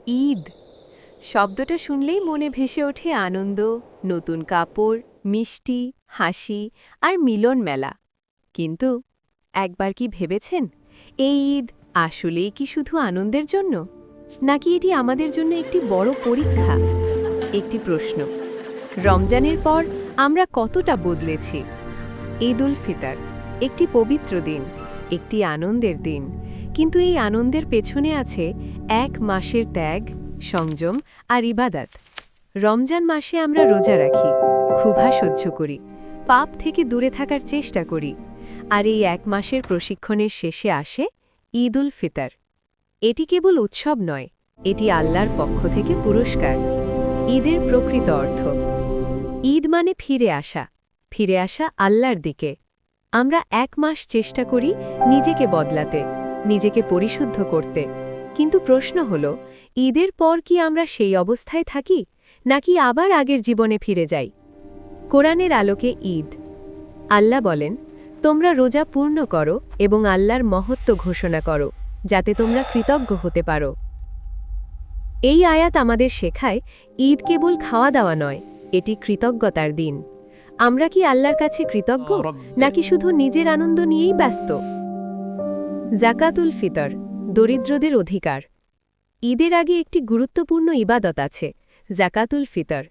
ঈদ শব্দটা শুনলেই মনে ভেসে ওঠে আনন্দ, নতুন কাপড়, মিষ্টি, হাসি আর মিলন মেলা। কিন্তু একবার কি ভেবেছেন এই ঈদ আসলেই কি শুধু আনন্দের জন্য, নাকি এটি আমাদের জন্য একটি বড় পরীক্ষা? একটি প্রশ্ন, রমজানের পর আমরা কতটা বদলেছি। ঈদ উল ফিতর একটি পবিত্র দিন, একটি আনন্দের দিন, কিন্তু এই আনন্দের পেছনে আছে 1 মাসের ত্যাগ, সংযম আর ইবাদত। রমজান মাসে আমরা রোজা রাখি, ক্ষুধা সহ্য করি, পাপ থেকে দূরে থাকার চেষ্টা করি, আর এই 1 মাসের প্রশিক্ষণের শেষে আসে ঈদ উল ফিতর। এটি কেবল উৎসব নয়, এটি আল্লাহর পক্ষ থেকে পুরস্কার। ঈদের প্রকৃত অর্থ, ঈদ মানে ফিরে আসা আল্লাহর দিকে। আমরা 1 মাস চেষ্টা করি নিজেকে বদলাতে, নিজেকে পরিশুদ্ধ করতে, কিন্তু প্রশ্ন হল, ঈদের পর কি আমরা সেই অবস্থায় থাকি, নাকি আবার আগের জীবনে ফিরে যাই? কোরআনের আলোকে ঈদ। আল্লাহ বলেন, তোমরা রোজা পূর্ণ করো এবং আল্লাহর মহত্ব ঘোষণা করো, যাতে তোমরা কৃতজ্ঞ হতে পারো। এই আয়াত আমাদের শেখায়, ঈদ কেবল খাওয়া দাওয়া নয়, এটি কৃতজ্ঞতার দিন। আমরা কি আল্লাহর কাছে কৃতজ্ঞ, নাকি শুধু নিজের আনন্দ নিয়েই ব্যস্ত? জাকাতুল ফিতর, দরিদ্রদের অধিকার। ঈদের আগে একটি গুরুত্বপূর্ণ ইবাদত আছে, জাকাতুল ফিতর।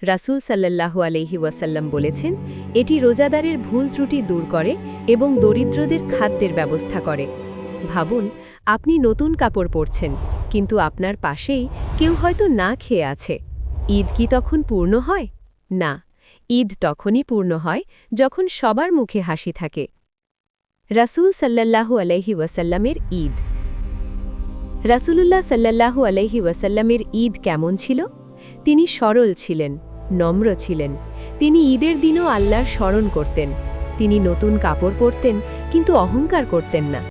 রাসূল সাল্লাল্লাহু আলাইহি ওয়াসাল্লাম বলেছেন, এটি রোজাদারের ভুল ত্রুটি দূর করে এবং দরিদ্রদের খাদ্যের ব্যবস্থা করে। ভাবুন, আপনি নতুন কাপড় পরছেন, কিন্তু আপনার পাশেই কেউ হয়তো না খেয়ে আছে। ঈদ কি তখন পূর্ণ হয়? না, ঈদ তখনই পূর্ণ হয় যখন সবার মুখে হাসি থাকে। রাসূল সাল্লাল্লাহু আলাইহি ওয়াসাল্লামের ঈদ। রাসূলুল্লাহ সাল্লাল্লাহু আলাইহি ওয়াসাল্লামের ঈদ কেমন ছিল? তিনি সরল ছিলেন, নম্র ছিলেন। তিনি ঈদের দিনও আল্লাহর স্মরণ করতেন। তিনি নতুন কাপড় পরতেন, কিন্তু অহংকার করতেন না।